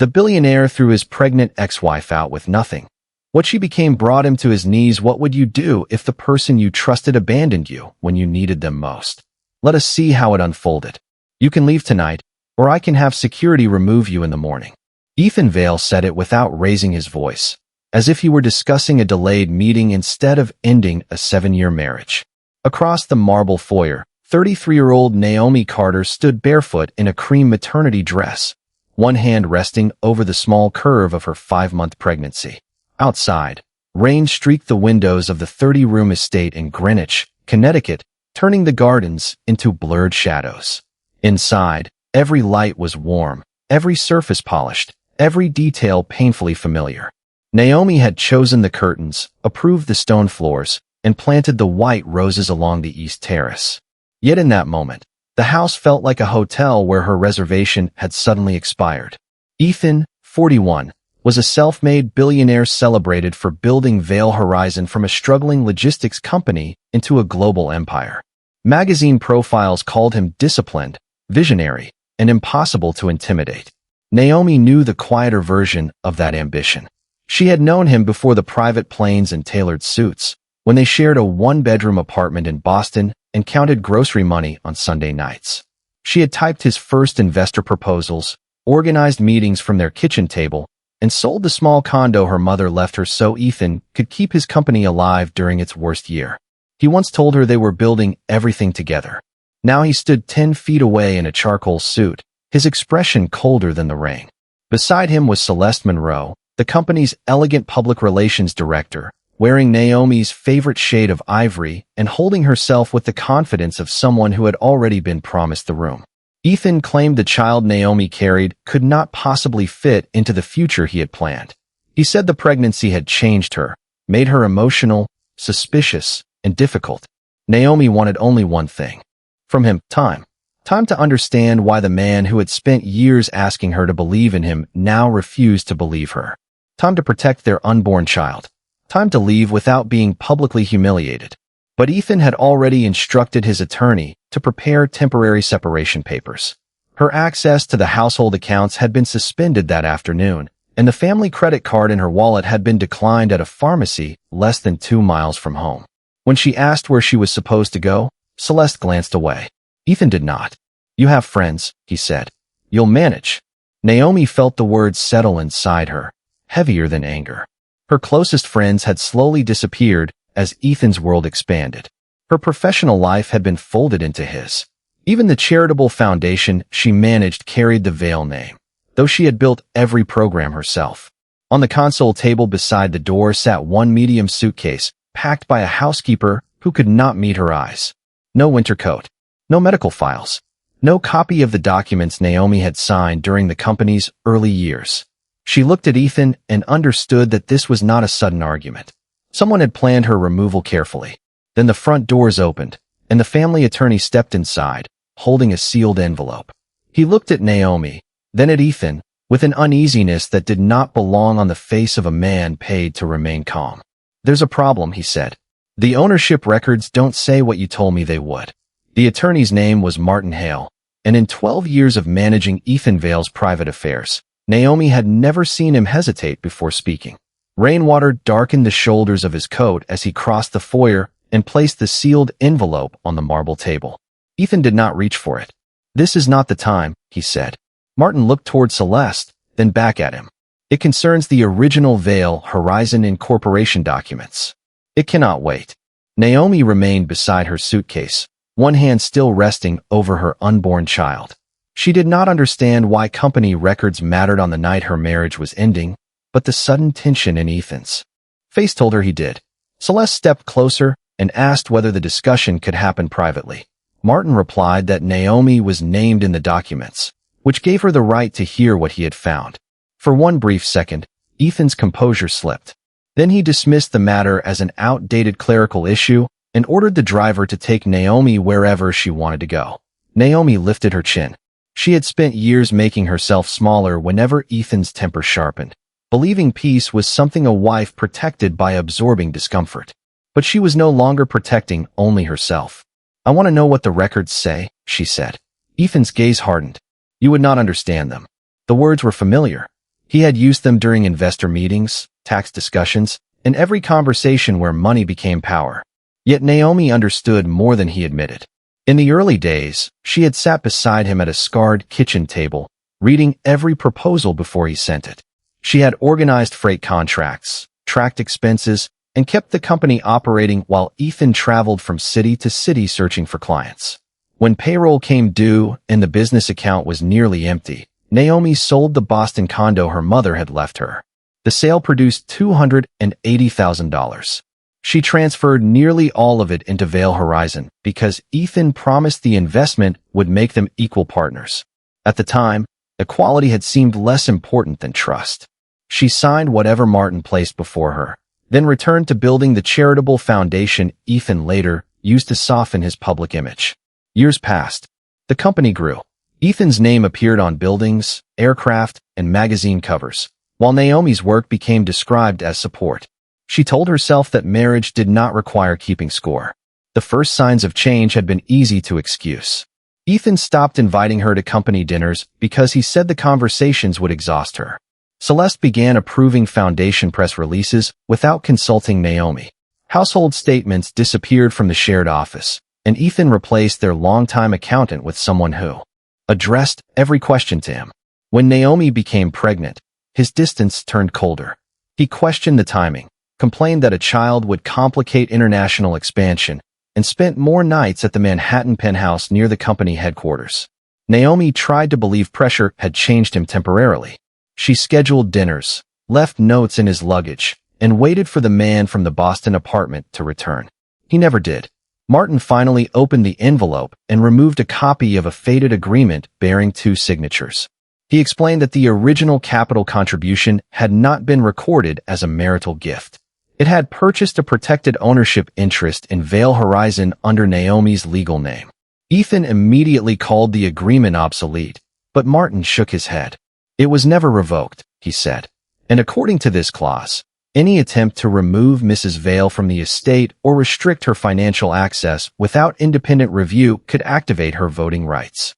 The billionaire threw his pregnant ex-wife out with nothing. What she became brought him to his knees. What would you do if the person you trusted abandoned you when you needed them most? Let us see how it unfolded. You can leave tonight, or I can have security remove you in the morning. Ethan Vale said it without raising his voice, as if he were discussing a delayed meeting instead of ending a 7-year marriage. Across the marble foyer, 33-year-old Naomi Carter stood barefoot in a cream maternity dress, one hand resting over the small curve of her 5-month pregnancy. Outside, rain streaked the windows of the 30-room estate in Greenwich, Connecticut, turning the gardens into blurred shadows. Inside, every light was warm, every surface polished, every detail painfully familiar. Naomi had chosen the curtains, approved the stone floors, and planted the white roses along the east terrace. Yet in that moment, the house felt like a hotel where her reservation had suddenly expired. Ethan, 41, was a self-made billionaire celebrated for building Vale Horizon from a struggling logistics company into a global empire. Magazine profiles called him disciplined, visionary, and impossible to intimidate. Naomi knew the quieter version of that ambition. She had known him before the private planes and tailored suits, when they shared a one-bedroom apartment in Boston and counted grocery money on Sunday nights. She had typed his first investor proposals, organized meetings from their kitchen table, and sold the small condo her mother left her so Ethan could keep his company alive during its worst year. He once told her they were building everything together. Now he stood 10 feet away in a charcoal suit, his expression colder than the rain. Beside him was Celeste Monroe, the company's elegant public relations director, wearing Naomi's favorite shade of ivory and holding herself with the confidence of someone who had already been promised the room. Ethan claimed the child Naomi carried could not possibly fit into the future he had planned. He said the pregnancy had changed her, made her emotional, suspicious, and difficult. Naomi wanted only one thing from him: time. Time to understand why the man who had spent years asking her to believe in him now refused to believe her. Time to protect their unborn child. Time to leave without being publicly humiliated. But Ethan had already instructed his attorney to prepare temporary separation papers. Her access to the household accounts had been suspended that afternoon, and the family credit card in her wallet had been declined at a pharmacy less than 2 miles from home. When she asked where she was supposed to go, Celeste glanced away. Ethan did not. "You have friends," he said. "You'll manage." Naomi felt the words settle inside her, heavier than anger. Her closest friends had slowly disappeared as Ethan's world expanded. Her professional life had been folded into his. Even the charitable foundation she managed carried the Vale name, though she had built every program herself. On the console table beside the door sat one medium suitcase, packed by a housekeeper who could not meet her eyes. No winter coat, no medical files, no copy of the documents Naomi had signed during the company's early years. She looked at Ethan and understood that this was not a sudden argument. Someone had planned her removal carefully. Then the front doors opened, and the family attorney stepped inside, holding a sealed envelope. He looked at Naomi, then at Ethan, with an uneasiness that did not belong on the face of a man paid to remain calm. "There's a problem," he said. "The ownership records don't say what you told me they would." The attorney's name was Martin Hale, and in 12 years of managing Ethan Vale's private affairs, Naomi had never seen him hesitate before speaking. Rainwater darkened the shoulders of his coat as he crossed the foyer and placed the sealed envelope on the marble table. Ethan did not reach for it. "This is not the time," he said. Martin looked toward Celeste, then back at him. "It concerns the original Vale Horizon Incorporation documents. It cannot wait." Naomi remained beside her suitcase, one hand still resting over her unborn child. She did not understand why company records mattered on the night her marriage was ending, but the sudden tension in Ethan's face told her he did. Celeste stepped closer and asked whether the discussion could happen privately. Martin replied that Naomi was named in the documents, which gave her the right to hear what he had found. For one brief second, Ethan's composure slipped. Then he dismissed the matter as an outdated clerical issue and ordered the driver to take Naomi wherever she wanted to go. Naomi lifted her chin. She had spent years making herself smaller whenever Ethan's temper sharpened, believing peace was something a wife protected by absorbing discomfort. But she was no longer protecting only herself. "I want to know what the records say," she said. Ethan's gaze hardened. "You would not understand them." The words were familiar. He had used them during investor meetings, tax discussions, and every conversation where money became power. Yet Naomi understood more than he admitted. In the early days, she had sat beside him at a scarred kitchen table, reading every proposal before he sent it. She had organized freight contracts, tracked expenses, and kept the company operating while Ethan traveled from city to city searching for clients. When payroll came due and the business account was nearly empty, Naomi sold the Boston condo her mother had left her. The sale produced $280,000. She transferred nearly all of it into Veil Horizon because Ethan promised the investment would make them equal partners. At the time, equality had seemed less important than trust. She signed whatever Martin placed before her, then returned to building the charitable foundation Ethan later used to soften his public image. Years passed. The company grew. Ethan's name appeared on buildings, aircraft, and magazine covers, while Naomi's work became described as support. She told herself that marriage did not require keeping score. The first signs of change had been easy to excuse. Ethan stopped inviting her to company dinners because he said the conversations would exhaust her. Celeste began approving foundation press releases without consulting Naomi. Household statements disappeared from the shared office, and Ethan replaced their longtime accountant with someone who addressed every question to him. When Naomi became pregnant, his distance turned colder. He questioned the timing, complained that a child would complicate international expansion, and spent more nights at the Manhattan penthouse near the company headquarters. Naomi tried to believe pressure had changed him temporarily. She scheduled dinners, left notes in his luggage, and waited for the man from the Boston apartment to return. He never did. Martin finally opened the envelope and removed a copy of a faded agreement bearing 2 signatures. He explained that the original capital contribution had not been recorded as a marital gift. It had purchased a protected ownership interest in Veil Horizon under Naomi's legal name. Ethan immediately called the agreement obsolete, but Martin shook his head. It was never revoked, he said. And according to this clause, any attempt to remove Mrs. Veil from the estate or restrict her financial access without independent review could activate her voting rights.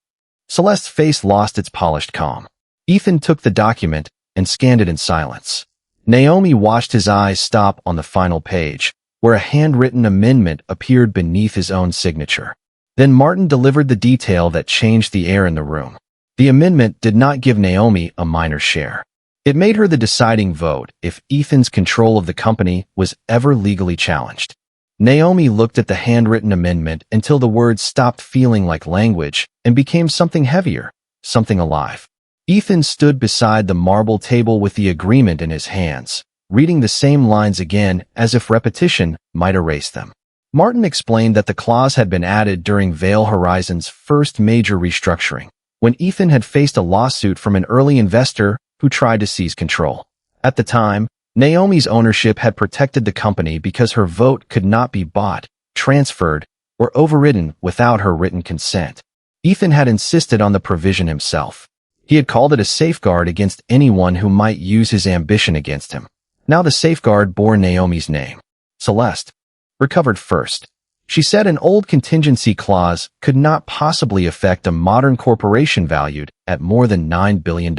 Celeste's face lost its polished calm. Ethan took the document and scanned it in silence. Naomi watched his eyes stop on the final page, where a handwritten amendment appeared beneath his own signature. Then Martin delivered the detail that changed the air in the room. The amendment did not give Naomi a minor share. It made her the deciding vote if Ethan's control of the company was ever legally challenged. Naomi looked at the handwritten amendment until the words stopped feeling like language and became something heavier, something alive. Ethan stood beside the marble table with the agreement in his hands, reading the same lines again as if repetition might erase them. Martin explained that the clause had been added during Veil Horizon's first major restructuring, when Ethan had faced a lawsuit from an early investor who tried to seize control. At the time, Naomi's ownership had protected the company because her vote could not be bought, transferred, or overridden without her written consent. Ethan had insisted on the provision himself. He had called it a safeguard against anyone who might use his ambition against him. Now the safeguard bore Naomi's name. Celeste recovered first. She said an old contingency clause could not possibly affect a modern corporation valued at more than $9 billion.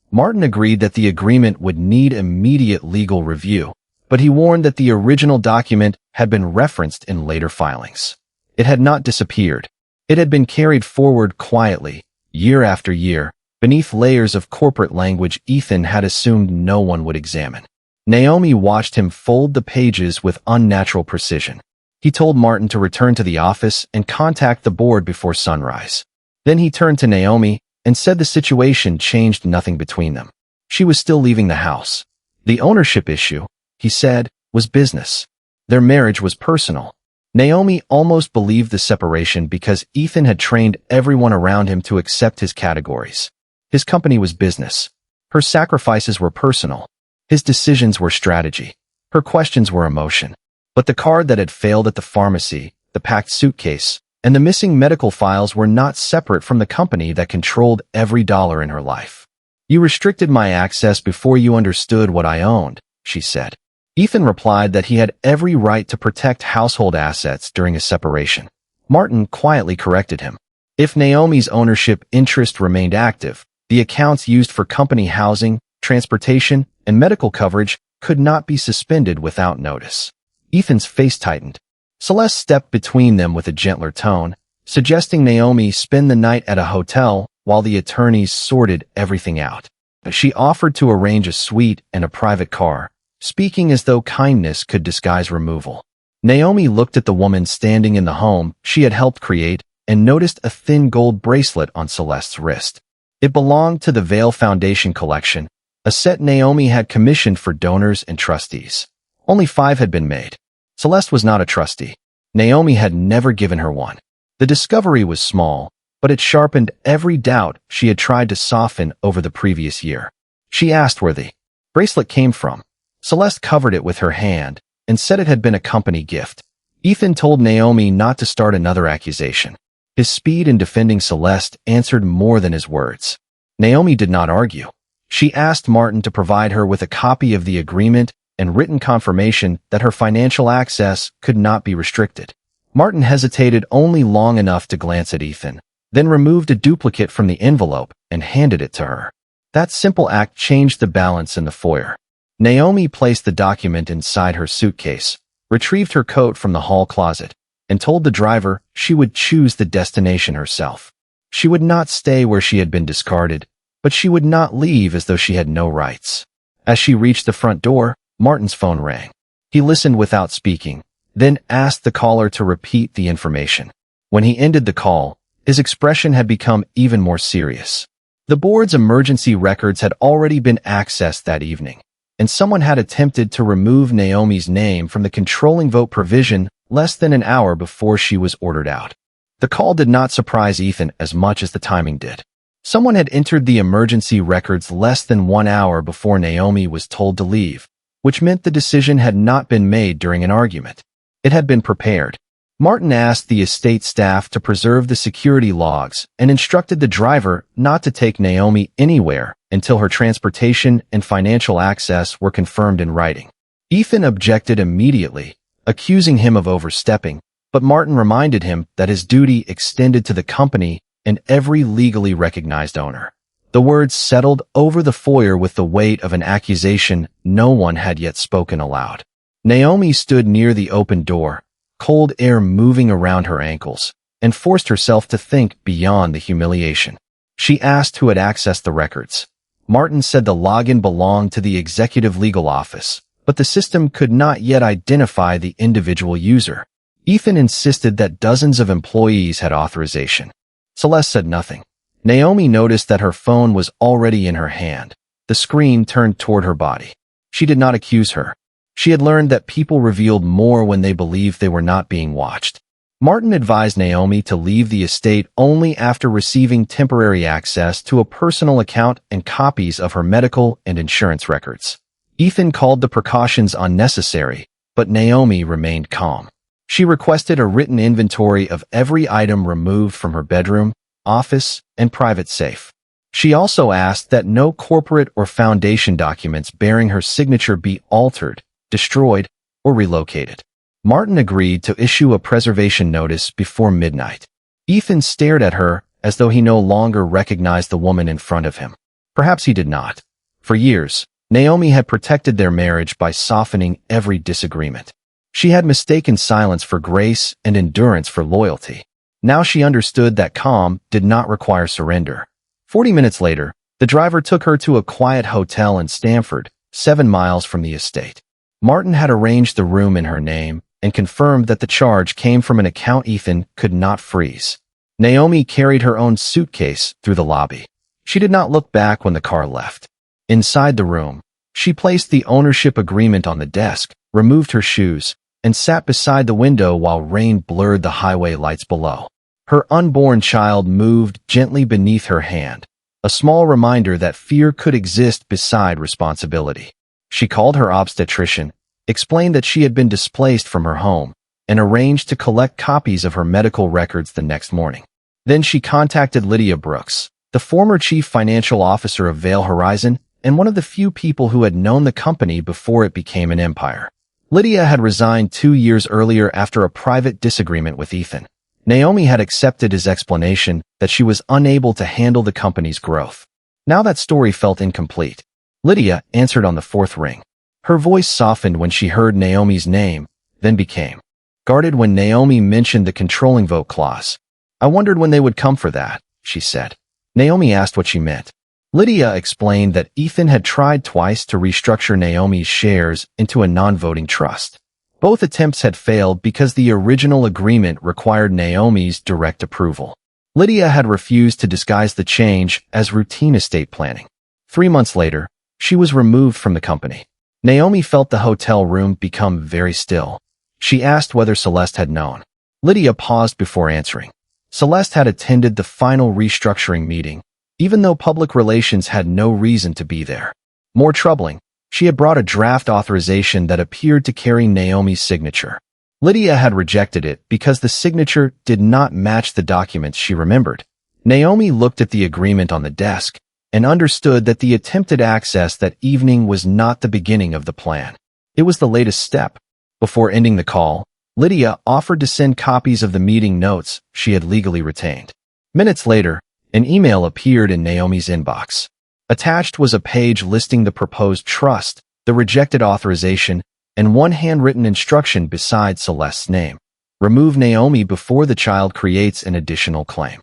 Martin agreed that the agreement would need immediate legal review, but he warned that the original document had been referenced in later filings. It had not disappeared. It had been carried forward quietly, year after year, beneath layers of corporate language Ethan had assumed no one would examine. Naomi watched him fold the pages with unnatural precision. He told Martin to return to the office and contact the board before sunrise. Then he turned to Naomi and said the situation changed nothing between them. She was still leaving the house. The ownership issue, he said, was business. Their marriage was personal. Naomi almost believed the separation because Ethan had trained everyone around him to accept his categories. His company was business. Her sacrifices were personal. His decisions were strategy. Her questions were emotion. But the card that had failed at the pharmacy, the packed suitcase, and the missing medical files were not separate from the company that controlled every dollar in her life. "You restricted my access before you understood what I owned," she said. Ethan replied that he had every right to protect household assets during a separation. Martin quietly corrected him. If Naomi's ownership interest remained active, the accounts used for company housing, transportation, and medical coverage could not be suspended without notice. Ethan's face tightened. Celeste stepped between them with a gentler tone, suggesting Naomi spend the night at a hotel while the attorneys sorted everything out. She offered to arrange a suite and a private car, speaking as though kindness could disguise removal. Naomi looked at the woman standing in the home she had helped create and noticed a thin gold bracelet on Celeste's wrist. It belonged to the Veil Foundation collection, a set Naomi had commissioned for donors and trustees. Only 5 had been made. Celeste was not a trustee. Naomi had never given her one. The discovery was small, but it sharpened every doubt she had tried to soften over the previous year. She asked where the bracelet came from. Celeste covered it with her hand and said it had been a company gift. Ethan told Naomi not to start another accusation. His speed in defending Celeste answered more than his words. Naomi did not argue. She asked Martin to provide her with a copy of the agreement and written confirmation that her financial access could not be restricted. Martin hesitated only long enough to glance at Ethan, then removed a duplicate from the envelope and handed it to her. That simple act changed the balance in the foyer. Naomi placed the document inside her suitcase, retrieved her coat from the hall closet, and told the driver she would choose the destination herself. She would not stay where she had been discarded, but she would not leave as though she had no rights. As she reached the front door, Martin's phone rang. He listened without speaking, then asked the caller to repeat the information. When he ended the call, his expression had become even more serious. The board's emergency records had already been accessed that evening, and someone had attempted to remove Naomi's name from the controlling vote provision less than an hour before she was ordered out. The call did not surprise Ethan as much as the timing did. Someone had entered the emergency records less than 1 hour before Naomi was told to leave, which meant the decision had not been made during an argument. It had been prepared. Martin asked the estate staff to preserve the security logs and instructed the driver not to take Naomi anywhere until her transportation and financial access were confirmed in writing. Ethan objected immediately, accusing him of overstepping, but Martin reminded him that his duty extended to the company and every legally recognized owner. The words settled over the foyer with the weight of an accusation no one had yet spoken aloud. Naomi stood near the open door, cold air moving around her ankles, and forced herself to think beyond the humiliation. She asked who had accessed the records. Martin said the login belonged to the executive legal office, but the system could not yet identify the individual user. Ethan insisted that dozens of employees had authorization. Celeste said nothing. Naomi noticed that her phone was already in her hand, the screen turned toward her body. She did not accuse her. She had learned that people revealed more when they believed they were not being watched. Martin advised Naomi to leave the estate only after receiving temporary access to a personal account and copies of her medical and insurance records. Ethan called the precautions unnecessary, but Naomi remained calm. She requested a written inventory of every item removed from her bedroom, office, and private safe. She also asked that no corporate or foundation documents bearing her signature be altered, destroyed, or relocated. Martin agreed to issue a preservation notice before midnight. Ethan stared at her as though he no longer recognized the woman in front of him. Perhaps he did not. For years, Naomi had protected their marriage by softening every disagreement. She had mistaken silence for grace and endurance for loyalty. Now she understood that calm did not require surrender. 40 minutes later, the driver took her to a quiet hotel in Stamford, 7 miles from the estate. Martin had arranged the room in her name and confirmed that the charge came from an account Ethan could not freeze. Naomi carried her own suitcase through the lobby. She did not look back when the car left. Inside the room, she placed the ownership agreement on the desk, removed her shoes, and sat beside the window while rain blurred the highway lights below. Her unborn child moved gently beneath her hand, a small reminder that fear could exist beside responsibility. She called her obstetrician, explained that she had been displaced from her home, and arranged to collect copies of her medical records the next morning. Then she contacted Lydia Brooks, the former chief financial officer of Veil Horizon and one of the few people who had known the company before it became an empire. Lydia had resigned 2 years earlier after a private disagreement with Ethan. Naomi had accepted his explanation that she was unable to handle the company's growth. Now that story felt incomplete. Lydia answered on the fourth ring. Her voice softened when she heard Naomi's name, then became guarded when Naomi mentioned the controlling vote clause. I wondered when they would come for that, she said. Naomi asked what she meant. Lydia explained that Ethan had tried twice to restructure Naomi's shares into a non-voting trust. Both attempts had failed because the original agreement required Naomi's direct approval. Lydia had refused to disguise the change as routine estate planning. 3 months later, she was removed from the company. Naomi felt the hotel room become very still. She asked whether Celeste had known. Lydia paused before answering. Celeste had attended the final restructuring meeting, even though public relations had no reason to be there. More troubling, she had brought a draft authorization that appeared to carry Naomi's signature. Lydia had rejected it because the signature did not match the documents she remembered. Naomi looked at the agreement on the desk and understood that the attempted access that evening was not the beginning of the plan. It was the latest step. Before ending the call, Lydia offered to send copies of the meeting notes she had legally retained. Minutes later, an email appeared in Naomi's inbox. Attached was a page listing the proposed trust, the rejected authorization, and one handwritten instruction beside Celeste's name. Remove Naomi before the child creates an additional claim.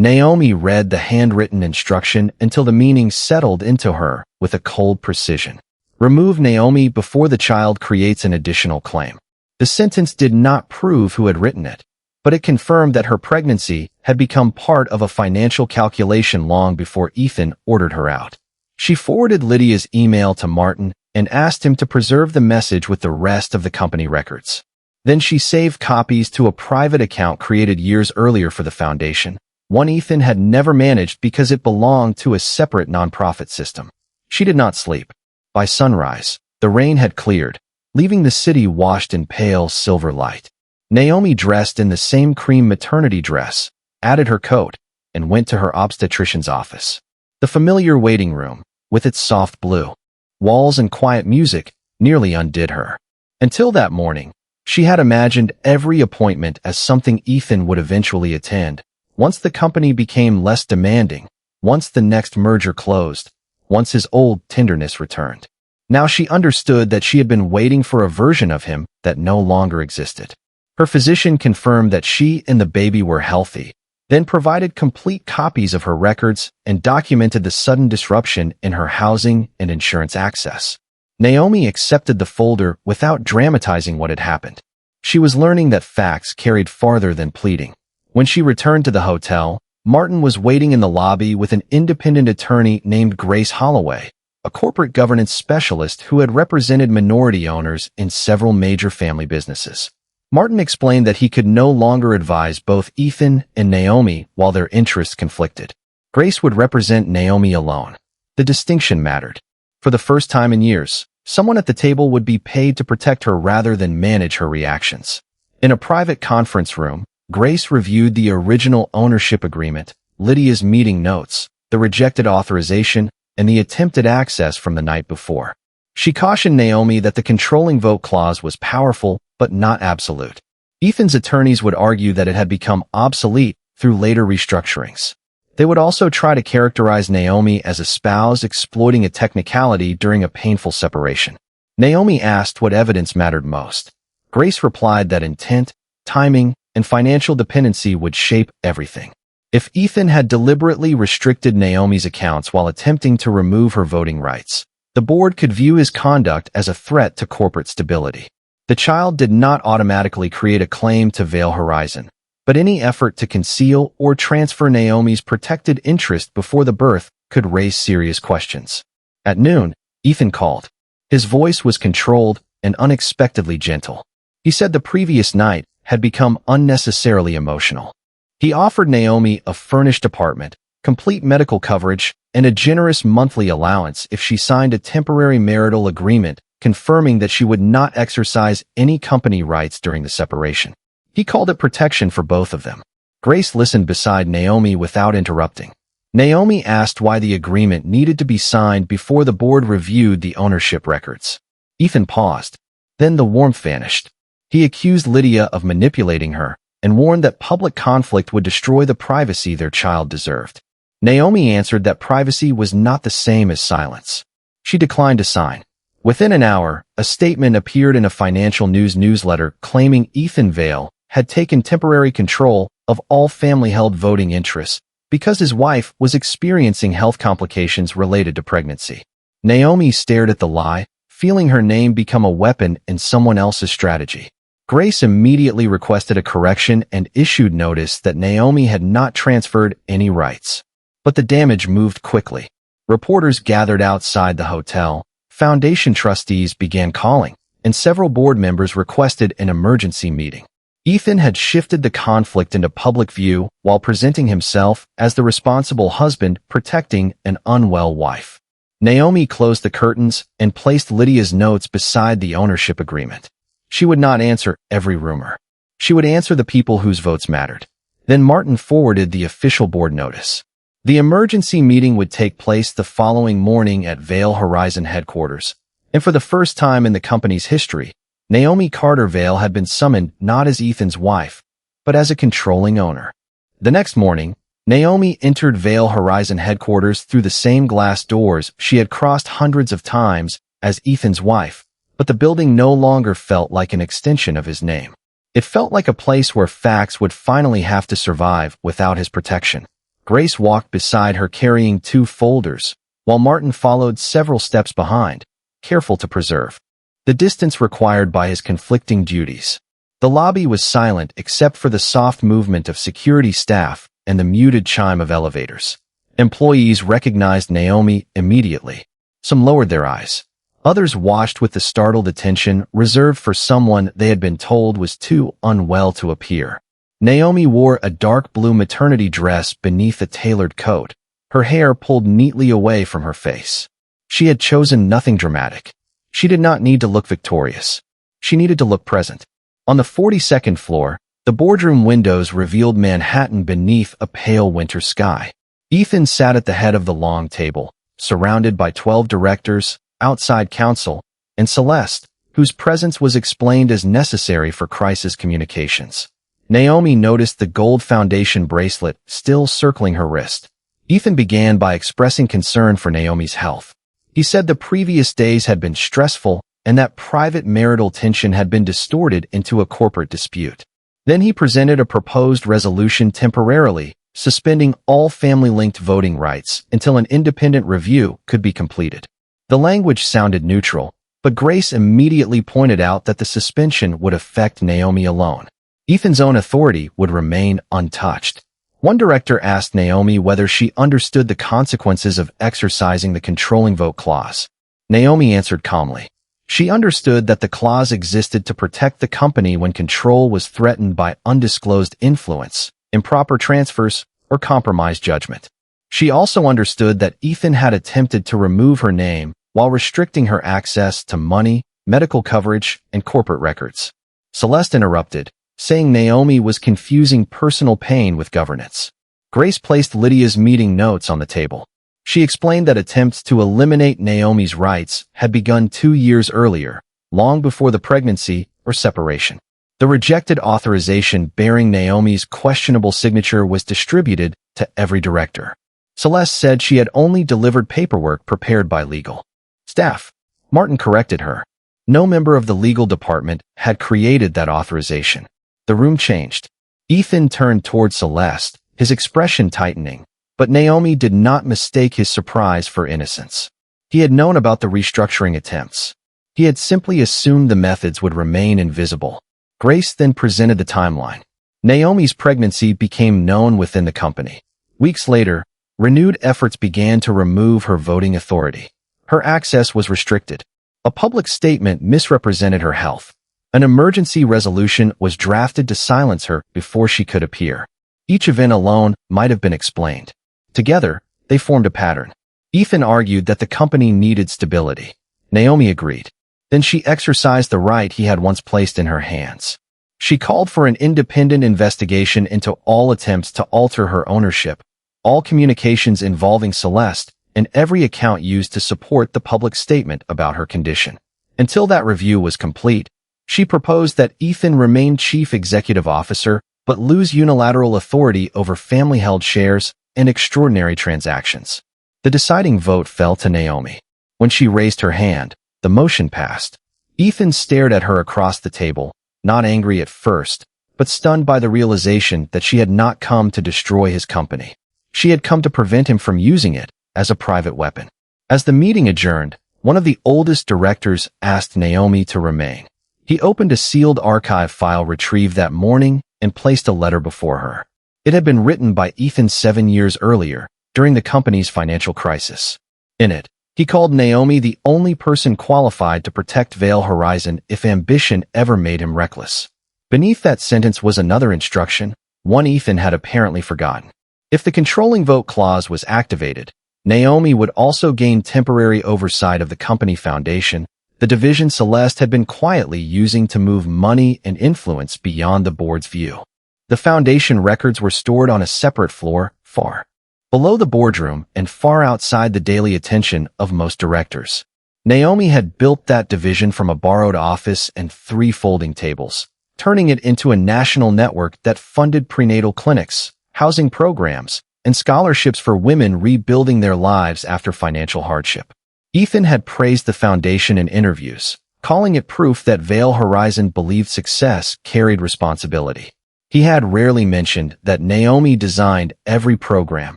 Naomi read the handwritten instruction until the meaning settled into her with a cold precision. Remove Naomi before the child creates an additional claim. The sentence did not prove who had written it, but it confirmed that her pregnancy had become part of a financial calculation long before Ethan ordered her out. She forwarded Lydia's email to Martin and asked him to preserve the message with the rest of the company records. Then she saved copies to a private account created years earlier for the foundation, one Ethan had never managed because it belonged to a separate nonprofit system. She did not sleep. By sunrise, the rain had cleared, leaving the city washed in pale silver light. Naomi dressed in the same cream maternity dress, added her coat, and went to her obstetrician's office. The familiar waiting room, with its soft blue walls and quiet music, nearly undid her. Until that morning, she had imagined every appointment as something Ethan would eventually attend, once the company became less demanding, once the next merger closed, once his old tenderness returned. Now she understood that she had been waiting for a version of him that no longer existed. Her physician confirmed that she and the baby were healthy, then provided complete copies of her records and documented the sudden disruption in her housing and insurance access. Naomi accepted the folder without dramatizing what had happened. She was learning that facts carried farther than pleading. When she returned to the hotel, Martin was waiting in the lobby with an independent attorney named Grace Holloway, a corporate governance specialist who had represented minority owners in several major family businesses. Martin explained that he could no longer advise both Ethan and Naomi while their interests conflicted. Grace would represent Naomi alone. The distinction mattered. For the first time in years, someone at the table would be paid to protect her rather than manage her reactions. In a private conference room, Grace reviewed the original ownership agreement, Lydia's meeting notes, the rejected authorization, and the attempted access from the night before. She cautioned Naomi that the controlling vote clause was powerful but not absolute. Ethan's attorneys would argue that it had become obsolete through later restructurings. They would also try to characterize Naomi as a spouse exploiting a technicality during a painful separation. Naomi asked what evidence mattered most. Grace replied that intent, timing, and financial dependency would shape everything. If Ethan had deliberately restricted Naomi's accounts while attempting to remove her voting rights, the board could view his conduct as a threat to corporate stability. The child did not automatically create a claim to Veil Horizon, but any effort to conceal or transfer Naomi's protected interest before the birth could raise serious questions. At noon, Ethan called. His voice was controlled and unexpectedly gentle. He said the previous night had become unnecessarily emotional. He offered Naomi a furnished apartment, complete medical coverage, and a generous monthly allowance if she signed a temporary marital agreement confirming that she would not exercise any company rights during the separation. He called it protection for both of them. Grace listened beside Naomi without interrupting. Naomi asked why the agreement needed to be signed before the board reviewed the ownership records. Ethan paused. Then the warmth vanished. He accused Lydia of manipulating her and warned that public conflict would destroy the privacy their child deserved. Naomi answered that privacy was not the same as silence. She declined to sign. Within an hour, a statement appeared in a financial news newsletter claiming Ethan Vale had taken temporary control of all family-held voting interests because his wife was experiencing health complications related to pregnancy. Naomi stared at the lie, feeling her name become a weapon in someone else's strategy. Grace immediately requested a correction and issued notice that Naomi had not transferred any rights. But the damage moved quickly. Reporters gathered outside the hotel, foundation trustees began calling, and several board members requested an emergency meeting. Ethan had shifted the conflict into public view while presenting himself as the responsible husband protecting an unwell wife. Naomi closed the curtains and placed Lydia's notes beside the ownership agreement. She would not answer every rumor. She would answer the people whose votes mattered. Then Martin forwarded the official board notice. The emergency meeting would take place the following morning at Vale Horizon headquarters, and for the first time in the company's history, Naomi Carter Vale had been summoned not as Ethan's wife, but as a controlling owner. The next morning, Naomi entered Vale Horizon headquarters through the same glass doors she had crossed hundreds of times as Ethan's wife, but the building no longer felt like an extension of his name. It felt like a place where facts would finally have to survive without his protection. Grace walked beside her carrying 2 folders, while Martin followed several steps behind, careful to preserve the distance required by his conflicting duties. The lobby was silent except for the soft movement of security staff and the muted chime of elevators. Employees recognized Naomi immediately. Some lowered their eyes. Others watched with the startled attention reserved for someone they had been told was too unwell to appear. Naomi wore a dark blue maternity dress beneath a tailored coat, her hair pulled neatly away from her face. She had chosen nothing dramatic. She did not need to look victorious. She needed to look present. On the 42nd floor, the boardroom windows revealed Manhattan beneath a pale winter sky. Ethan sat at the head of the long table, surrounded by 12 directors, outside counsel, and Celeste, whose presence was explained as necessary for crisis communications. Naomi noticed the gold foundation bracelet still circling her wrist. Ethan began by expressing concern for Naomi's health. He said the previous days had been stressful and that private marital tension had been distorted into a corporate dispute. Then he presented a proposed resolution temporarily suspending all family-linked voting rights until an independent review could be completed. The language sounded neutral, but Grace immediately pointed out that the suspension would affect Naomi alone. Ethan's own authority would remain untouched. One director asked Naomi whether she understood the consequences of exercising the controlling vote clause. Naomi answered calmly. She understood that the clause existed to protect the company when control was threatened by undisclosed influence, improper transfers, or compromised judgment. She also understood that Ethan had attempted to remove her name while restricting her access to money, medical coverage, and corporate records. Celeste interrupted, saying Naomi was confusing personal pain with governance. Grace placed Lydia's meeting notes on the table. She explained that attempts to eliminate Naomi's rights had begun 2 years earlier, long before the pregnancy or separation. The rejected authorization bearing Naomi's questionable signature was distributed to every director. Celeste said she had only delivered paperwork prepared by legal staff. Martin corrected her. No member of the legal department had created that authorization. The room changed. Ethan turned toward Celeste, his expression tightening, but Naomi did not mistake his surprise for innocence. He had known about the restructuring attempts. He had simply assumed the methods would remain invisible. Grace then presented the timeline. Naomi's pregnancy became known within the company. Weeks later, renewed efforts began to remove her voting authority. Her access was restricted. A public statement misrepresented her health. An emergency resolution was drafted to silence her before she could appear. Each event alone might have been explained. Together, they formed a pattern. Ethan argued that the company needed stability. Naomi agreed. Then she exercised the right he had once placed in her hands. She called for an independent investigation into all attempts to alter her ownership, all communications involving Celeste, and every account used to support the public statement about her condition. Until that review was complete, she proposed that Ethan remain chief executive officer but lose unilateral authority over family-held shares and extraordinary transactions. The deciding vote fell to Naomi. When she raised her hand, the motion passed. Ethan stared at her across the table, not angry at first, but stunned by the realization that she had not come to destroy his company. She had come to prevent him from using it as a private weapon. As the meeting adjourned, one of the oldest directors asked Naomi to remain. He opened a sealed archive file retrieved that morning and placed a letter before her. It had been written by Ethan 7 years earlier, during the company's financial crisis. In it, he called Naomi the only person qualified to protect Veil Horizon if ambition ever made him reckless. Beneath that sentence was another instruction, one Ethan had apparently forgotten. If the controlling vote clause was activated, Naomi would also gain temporary oversight of the company foundation, the division Celeste had been quietly using to move money and influence beyond the board's view. The foundation records were stored on a separate floor, far below the boardroom and far outside the daily attention of most directors. Naomi had built that division from a borrowed office and 3 folding tables, turning it into a national network that funded prenatal clinics, housing programs, and scholarships for women rebuilding their lives after financial hardship. Ethan had praised the foundation in interviews, calling it proof that Veil Horizon believed success carried responsibility. He had rarely mentioned that Naomi designed every program,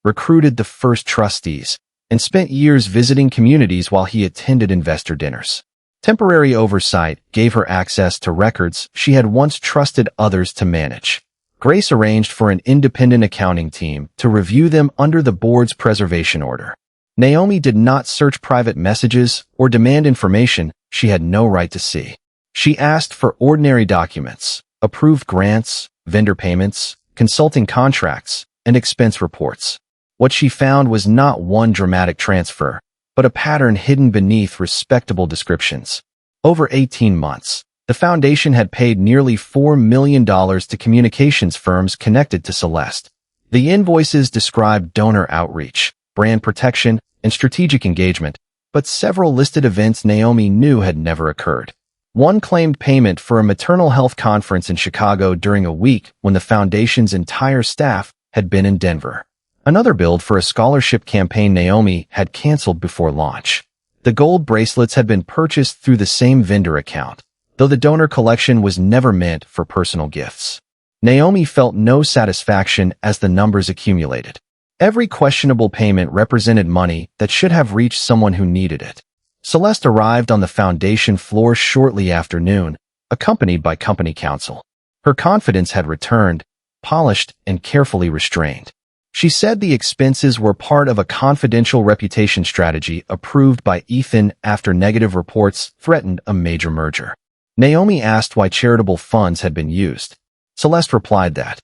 recruited the first trustees, and spent years visiting communities while he attended investor dinners. Temporary oversight gave her access to records she had once trusted others to manage. Grace arranged for an independent accounting team to review them under the board's preservation order. Naomi did not search private messages or demand information she had no right to see. She asked for ordinary documents, approved grants, vendor payments, consulting contracts, and expense reports. What she found was not one dramatic transfer, but a pattern hidden beneath respectable descriptions. Over 18 months, the foundation had paid nearly $4 million to communications firms connected to Celeste. The invoices described donor outreach, brand protection, and strategic engagement, but several listed events Naomi knew had never occurred. One claimed payment for a maternal health conference in Chicago during a week when the foundation's entire staff had been in Denver. Another billed for a scholarship campaign Naomi had canceled before launch. The gold bracelets had been purchased through the same vendor account, though the donor collection was never meant for personal gifts. Naomi felt no satisfaction as the numbers accumulated. Every questionable payment represented money that should have reached someone who needed it. Celeste arrived on the foundation floor shortly after noon, accompanied by company counsel. Her confidence had returned, polished and carefully restrained. She said the expenses were part of a confidential reputation strategy approved by Ethan after negative reports threatened a major merger. Naomi asked why charitable funds had been used. Celeste replied that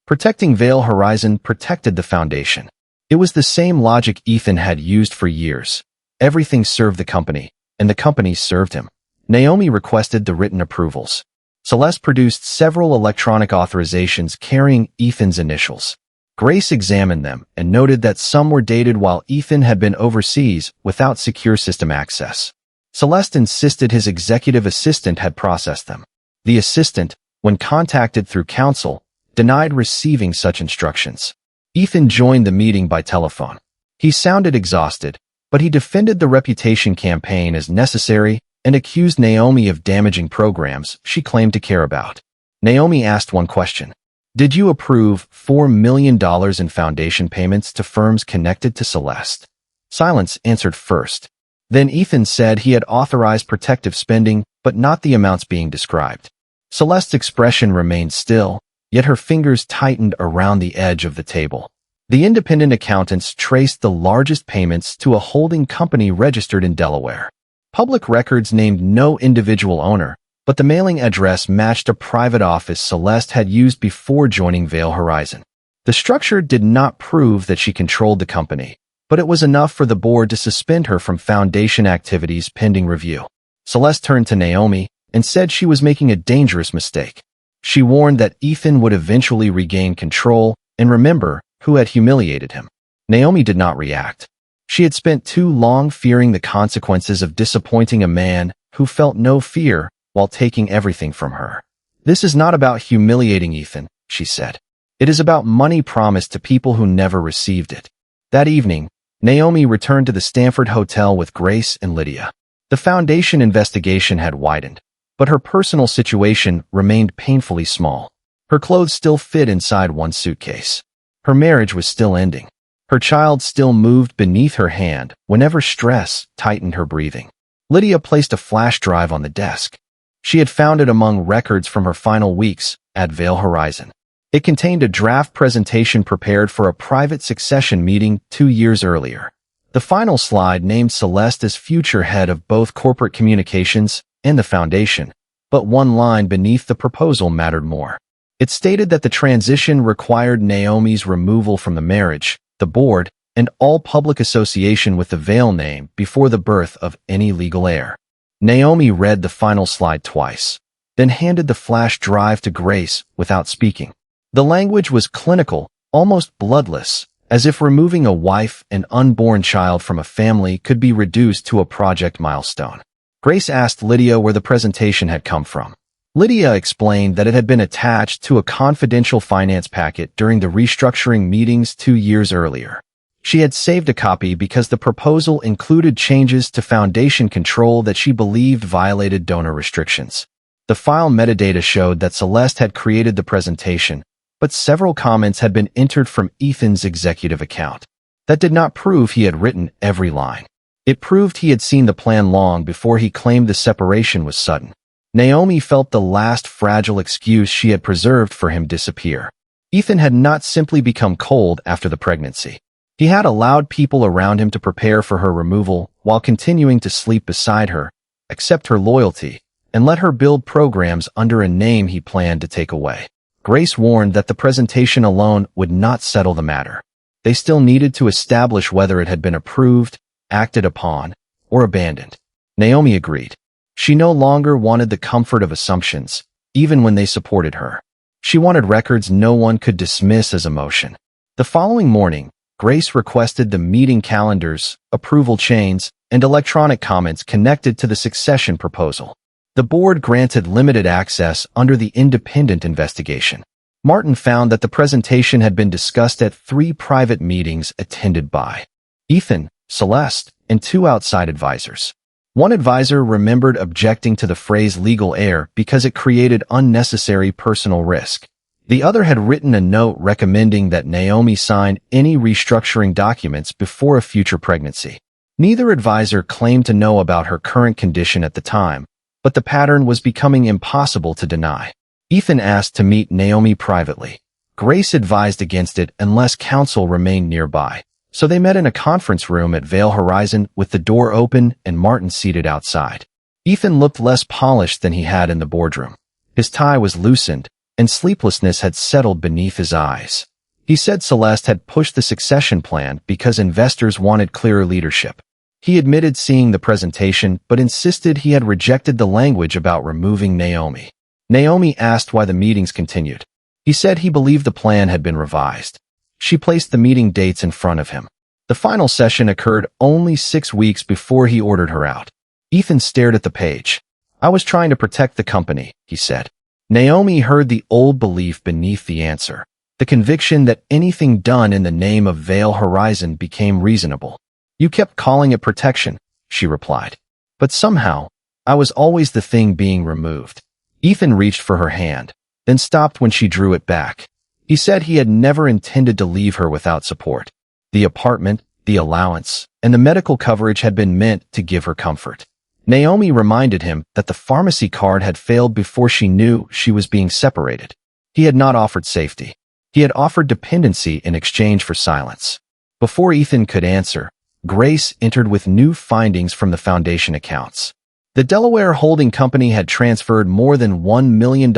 protecting Veil Horizon protected the foundation. It was the same logic Ethan had used for years. Everything served the company, and the company served him. Naomi requested the written approvals. Celeste produced several electronic authorizations carrying Ethan's initials. Grace examined them and noted that some were dated while Ethan had been overseas without secure system access. Celeste insisted his executive assistant had processed them. The assistant, when contacted through counsel, denied receiving such instructions. Ethan joined the meeting by telephone. He sounded exhausted, but he defended the reputation campaign as necessary and accused Naomi of damaging programs she claimed to care about. Naomi asked one question. Did you approve $4 million in foundation payments to firms connected to Celeste? Silence answered first. Then Ethan said he had authorized protective spending, but not the amounts being described. Celeste's expression remained still, yet her fingers tightened around the edge of the table. The independent accountants traced the largest payments to a holding company registered in Delaware. Public records named no individual owner, but the mailing address matched a private office Celeste had used before joining Veil Horizon. The structure did not prove that she controlled the company, but it was enough for the board to suspend her from foundation activities pending review. Celeste turned to Naomi and said she was making a dangerous mistake. She warned that Ethan would eventually regain control and remember who had humiliated him. Naomi did not react. She had spent too long fearing the consequences of disappointing a man who felt no fear while taking everything from her. This is not about humiliating Ethan, she said. It is about money promised to people who never received it. That evening, Naomi returned to the Stanford Hotel with Grace and Lydia. The foundation investigation had widened, but her personal situation remained painfully small. Her clothes still fit inside one suitcase. Her marriage was still ending. Her child still moved beneath her hand whenever stress tightened her breathing. Lydia placed a flash drive on the desk. She had found it among records from her final weeks at Veil Horizon. It contained a draft presentation prepared for a private succession meeting 2 years earlier. The final slide named Celeste as future head of both corporate communications and the foundation, but one line beneath the proposal mattered more. It stated that the transition required Naomi's removal from the marriage, the board, and all public association with the Veil name before the birth of any legal heir. Naomi read the final slide twice, then handed the flash drive to Grace without speaking. The language was clinical, almost bloodless, as if removing a wife and unborn child from a family could be reduced to a project milestone. Grace asked Lydia where the presentation had come from. Lydia explained that it had been attached to a confidential finance packet during the restructuring meetings 2 years earlier. She had saved a copy because the proposal included changes to foundation control that she believed violated donor restrictions. The file metadata showed that Celeste had created the presentation, but several comments had been entered from Ethan's executive account. That did not prove he had written every line. It proved he had seen the plan long before he claimed the separation was sudden. Naomi felt the last fragile excuse she had preserved for him disappear. Ethan had not simply become cold after the pregnancy. He had allowed people around him to prepare for her removal while continuing to sleep beside her, accept her loyalty, and let her build programs under a name he planned to take away. Grace warned that the presentation alone would not settle the matter. They still needed to establish whether it had been approved, acted upon, or abandoned. Naomi agreed. She no longer wanted the comfort of assumptions, even when they supported her. She wanted records no one could dismiss as emotion. The following morning, Grace requested the meeting calendars, approval chains, and electronic comments connected to the succession proposal. The board granted limited access under the independent investigation. Martin found that the presentation had been discussed at 3 private meetings attended by Ethan, Celeste, and 2 outside advisors. One advisor remembered objecting to the phrase legal heir because it created unnecessary personal risk. The other had written a note recommending that Naomi sign any restructuring documents before a future pregnancy. Neither advisor claimed to know about her current condition at the time, but the pattern was becoming impossible to deny. Ethan asked to meet Naomi privately. Grace advised against it unless counsel remained nearby, so they met in a conference room at Veil Horizon with the door open and Martin seated outside. Ethan looked less polished than he had in the boardroom. His tie was loosened, and sleeplessness had settled beneath his eyes. He said Celeste had pushed the succession plan because investors wanted clearer leadership. He admitted seeing the presentation, but insisted he had rejected the language about removing Naomi. Naomi asked why the meetings continued. He said he believed the plan had been revised. She placed the meeting dates in front of him. The final session occurred only 6 weeks before he ordered her out. Ethan stared at the page. "I was trying to protect the company," he said. Naomi heard the old belief beneath the answer, the conviction that anything done in the name of Veil Horizon became reasonable. "You kept calling it protection," she replied. "But somehow, I was always the thing being removed." Ethan reached for her hand, then stopped when she drew it back. He said he had never intended to leave her without support. The apartment, the allowance, and the medical coverage had been meant to give her comfort. Naomi reminded him that the pharmacy card had failed before she knew she was being separated. He had not offered safety. He had offered dependency in exchange for silence. Before Ethan could answer, Grace entered with new findings from the foundation accounts. The Delaware holding company had transferred more than $1 million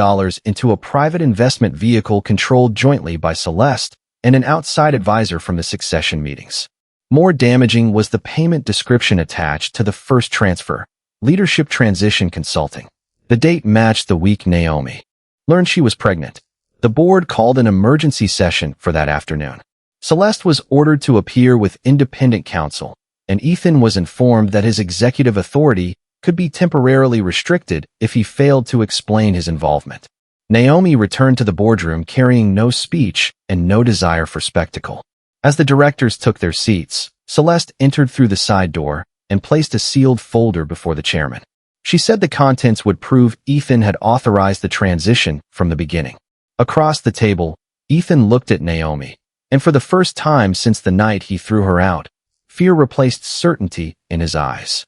into a private investment vehicle controlled jointly by Celeste and an outside advisor from the succession meetings. More damaging was the payment description attached to the first transfer, Leadership Transition Consulting. The date matched the week Naomi learned she was pregnant. The board called an emergency session for that afternoon. Celeste was ordered to appear with independent counsel, and Ethan was informed that his executive authority could be temporarily restricted if he failed to explain his involvement. Naomi returned to the boardroom carrying no speech and no desire for spectacle. As the directors took their seats, Celeste entered through the side door and placed a sealed folder before the chairman. She said the contents would prove Ethan had authorized the transition from the beginning. Across the table, Ethan looked at Naomi, and for the first time since the night he threw her out, fear replaced certainty in his eyes.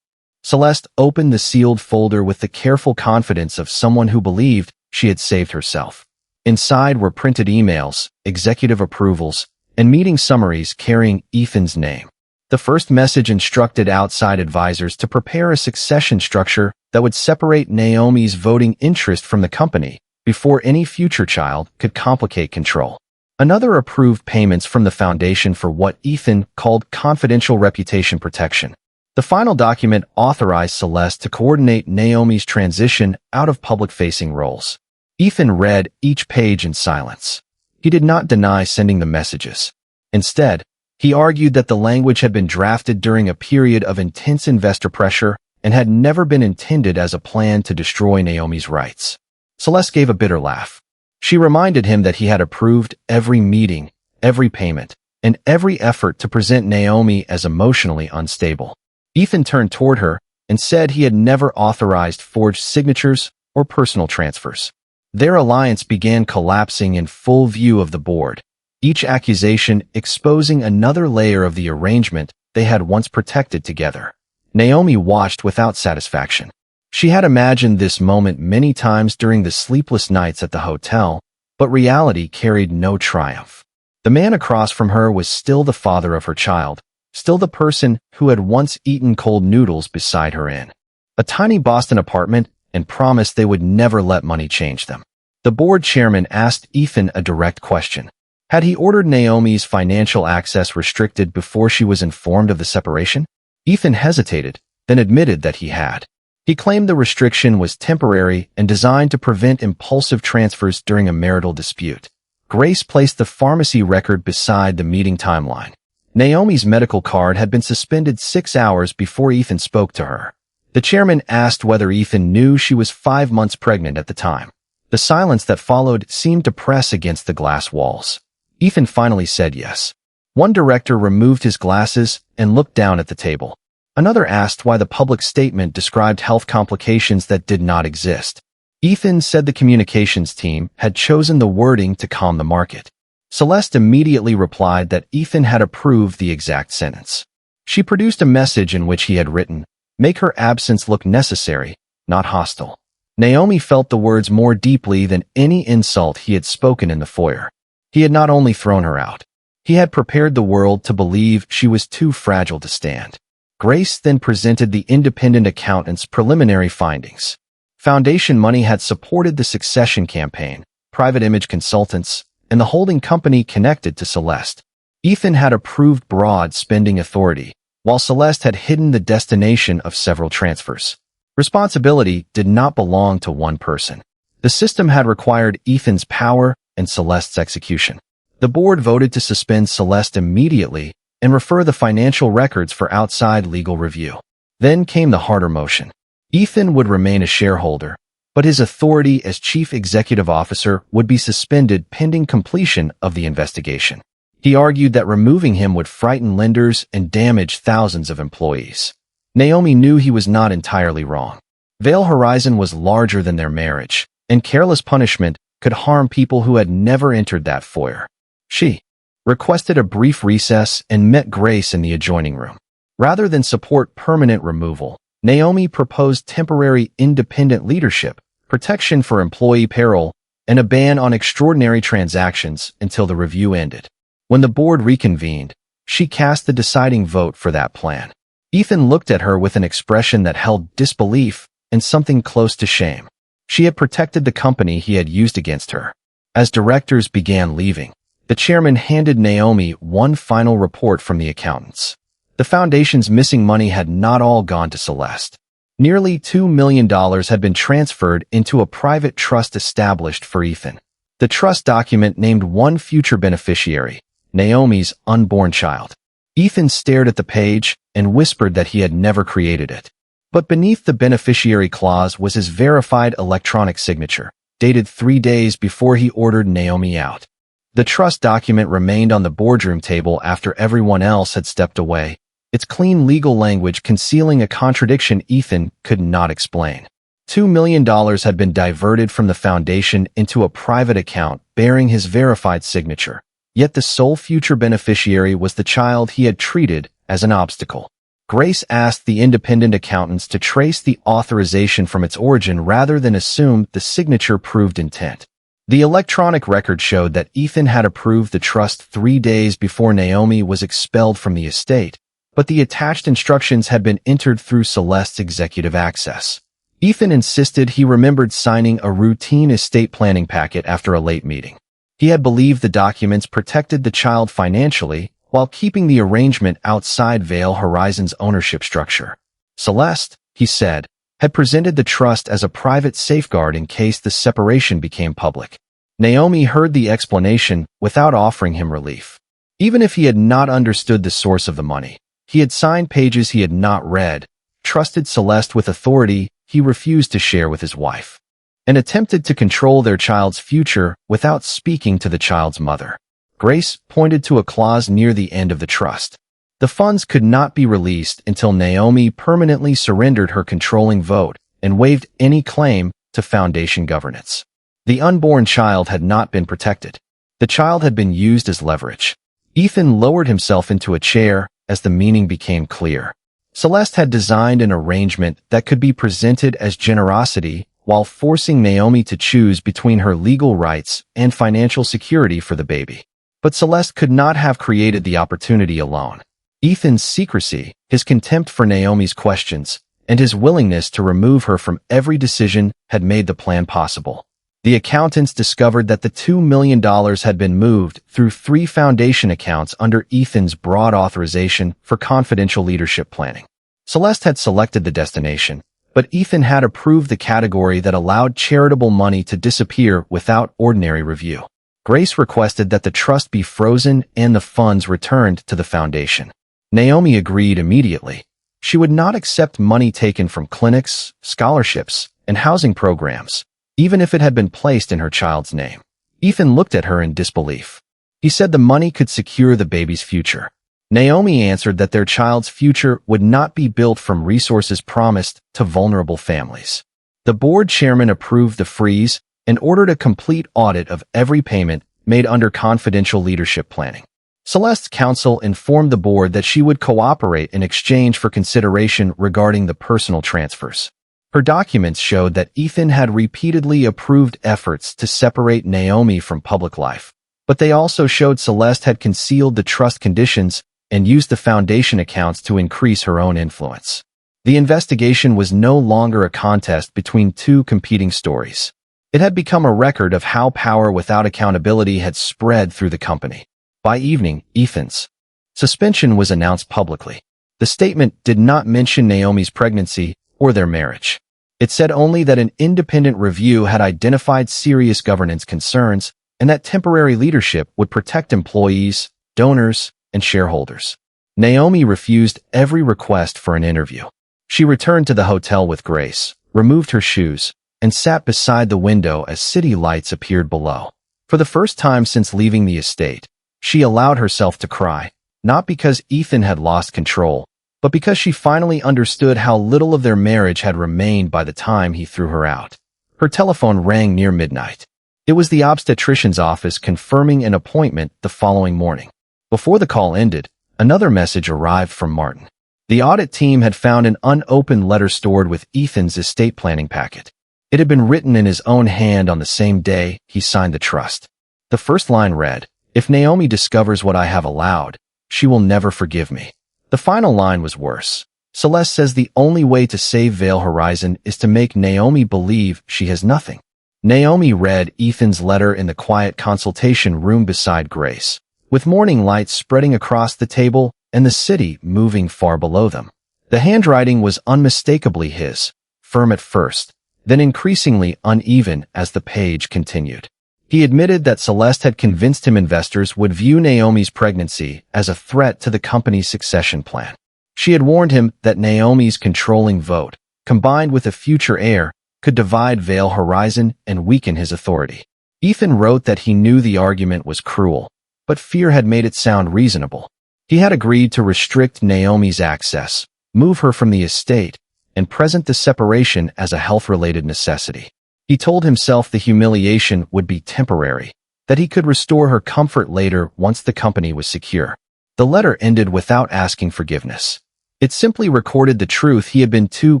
Celeste opened the sealed folder with the careful confidence of someone who believed she had saved herself. Inside were printed emails, executive approvals, and meeting summaries carrying Ethan's name. The first message instructed outside advisors to prepare a succession structure that would separate Naomi's voting interest from the company before any future child could complicate control. Another approved payments from the foundation for what Ethan called confidential reputation protection. The final document authorized Celeste to coordinate Naomi's transition out of public-facing roles. Ethan read each page in silence. He did not deny sending the messages. Instead, he argued that the language had been drafted during a period of intense investor pressure and had never been intended as a plan to destroy Naomi's rights. Celeste gave a bitter laugh. She reminded him that he had approved every meeting, every payment, and every effort to present Naomi as emotionally unstable. Ethan turned toward her and said he had never authorized forged signatures or personal transfers. Their alliance began collapsing in full view of the board, each accusation exposing another layer of the arrangement they had once protected together. Naomi watched without satisfaction. She had imagined this moment many times during the sleepless nights at the hotel, but reality carried no triumph. The man across from her was still the father of her child, still the person who had once eaten cold noodles beside her in a tiny Boston apartment and promised they would never let money change them. The board chairman asked Ethan a direct question. Had he ordered Naomi's financial access restricted before she was informed of the separation? Ethan hesitated, then admitted that he had. He claimed the restriction was temporary and designed to prevent impulsive transfers during a marital dispute. Grace placed the pharmacy record beside the meeting timeline. Naomi's medical card had been suspended 6 hours before Ethan spoke to her. The chairman asked whether Ethan knew she was 5 months pregnant at the time. The silence that followed seemed to press against the glass walls. Ethan finally said yes. One director removed his glasses and looked down at the table. Another asked why the public statement described health complications that did not exist. Ethan said the communications team had chosen the wording to calm the market. Celeste immediately replied that Ethan had approved the exact sentence. She produced a message in which he had written, "Make her absence look necessary, not hostile." Naomi felt the words more deeply than any insult he had spoken in the foyer. He had not only thrown her out, he had prepared the world to believe she was too fragile to stand. Grace then presented the independent accountant's preliminary findings. Foundation money had supported the succession campaign, private image consultants, and the holding company connected to Celeste. Ethan had approved broad spending authority, while Celeste had hidden the destination of several transfers. Responsibility did not belong to one person. The system had required Ethan's power and Celeste's execution. The board voted to suspend Celeste immediately and refer the financial records for outside legal review. Then came the harder motion. Ethan would remain a shareholder, but his authority as chief executive officer would be suspended pending completion of the investigation. He argued that removing him would frighten lenders and damage thousands of employees. Naomi knew he was not entirely wrong. Veil Horizon was larger than their marriage, and careless punishment could harm people who had never entered that foyer. She requested a brief recess and met Grace in the adjoining room. Rather than support permanent removal, Naomi proposed temporary independent leadership, protection for employee payroll, and a ban on extraordinary transactions until the review ended. When the board reconvened, she cast the deciding vote for that plan. Ethan looked at her with an expression that held disbelief and something close to shame. She had protected the company he had used against her. As directors began leaving, the chairman handed Naomi one final report from the accountants. The foundation's missing money had not all gone to Celeste. Nearly $2 million had been transferred into a private trust established for Ethan. The trust document named one future beneficiary, Naomi's unborn child. Ethan stared at the page and whispered that he had never created it. But beneath the beneficiary clause was his verified electronic signature, dated 3 days before he ordered Naomi out. The trust document remained on the boardroom table after everyone else had stepped away, its clean legal language concealing a contradiction Ethan could not explain. $2 million had been diverted from the foundation into a private account bearing his verified signature, yet the sole future beneficiary was the child he had treated as an obstacle. Grace asked the independent accountants to trace the authorization from its origin rather than assume the signature proved intent. The electronic record showed that Ethan had approved the trust 3 days before Naomi was expelled from the estate, but the attached instructions had been entered through Celeste's executive access. Ethan insisted he remembered signing a routine estate planning packet after a late meeting. He had believed the documents protected the child financially while keeping the arrangement outside Veil Horizon's ownership structure. Celeste, he said, had presented the trust as a private safeguard in case the separation became public. Naomi heard the explanation without offering him relief. Even if he had not understood the source of the money, he had signed pages he had not read, trusted Celeste with authority he refused to share with his wife, and attempted to control their child's future without speaking to the child's mother. Grace pointed to a clause near the end of the trust. The funds could not be released until Naomi permanently surrendered her controlling vote and waived any claim to foundation governance. The unborn child had not been protected. The child had been used as leverage. Ethan lowered himself into a chair as the meaning became clear. Celeste had designed an arrangement that could be presented as generosity while forcing Naomi to choose between her legal rights and financial security for the baby. But Celeste could not have created the opportunity alone. Ethan's secrecy, his contempt for Naomi's questions, and his willingness to remove her from every decision had made the plan possible. The accountants discovered that the $2 million had been moved through 3 foundation accounts under Ethan's broad authorization for confidential leadership planning. Celeste had selected the destination, but Ethan had approved the category that allowed charitable money to disappear without ordinary review. Grace requested that the trust be frozen and the funds returned to the foundation. Naomi agreed immediately. She would not accept money taken from clinics, scholarships, and housing programs, even if it had been placed in her child's name. Ethan looked at her in disbelief. He said the money could secure the baby's future. Naomi answered that their child's future would not be built from resources promised to vulnerable families. The board chairman approved the freeze and ordered a complete audit of every payment made under confidential leadership planning. Celeste's counsel informed the board that she would cooperate in exchange for consideration regarding the personal transfers. Her documents showed that Ethan had repeatedly approved efforts to separate Naomi from public life, but they also showed Celeste had concealed the trust conditions and used the foundation accounts to increase her own influence. The investigation was no longer a contest between 2 competing stories. It had become a record of how power without accountability had spread through the company. By evening, Ethan's suspension was announced publicly. The statement did not mention Naomi's pregnancy or their marriage. It said only that an independent review had identified serious governance concerns and that temporary leadership would protect employees, donors, and shareholders. Naomi refused every request for an interview. She returned to the hotel with Grace, removed her shoes, and sat beside the window as city lights appeared below. For the first time since leaving the estate, she allowed herself to cry, not because Ethan had lost control, but because she finally understood how little of their marriage had remained by the time he threw her out. Her telephone rang near midnight. It was the obstetrician's office confirming an appointment the following morning. Before the call ended, another message arrived from Martin. The audit team had found an unopened letter stored with Ethan's estate planning packet. It had been written in his own hand on the same day he signed the trust. The first line read, "If Naomi discovers what I have allowed, she will never forgive me." The final line was worse. Celeste says the only way to save Veil Horizon is to make Naomi believe she has nothing. Naomi read Ethan's letter in the quiet consultation room beside Grace, with morning lights spreading across the table and the city moving far below them. The handwriting was unmistakably his, firm at first, then increasingly uneven as the page continued. He admitted that Celeste had convinced him investors would view Naomi's pregnancy as a threat to the company's succession plan. She had warned him that Naomi's controlling vote, combined with a future heir, could divide Veil Horizon and weaken his authority. Ethan wrote that he knew the argument was cruel, but fear had made it sound reasonable. He had agreed to restrict Naomi's access, move her from the estate, and present the separation as a health-related necessity. He told himself the humiliation would be temporary, that he could restore her comfort later once the company was secure. The letter ended without asking forgiveness. It simply recorded the truth he had been too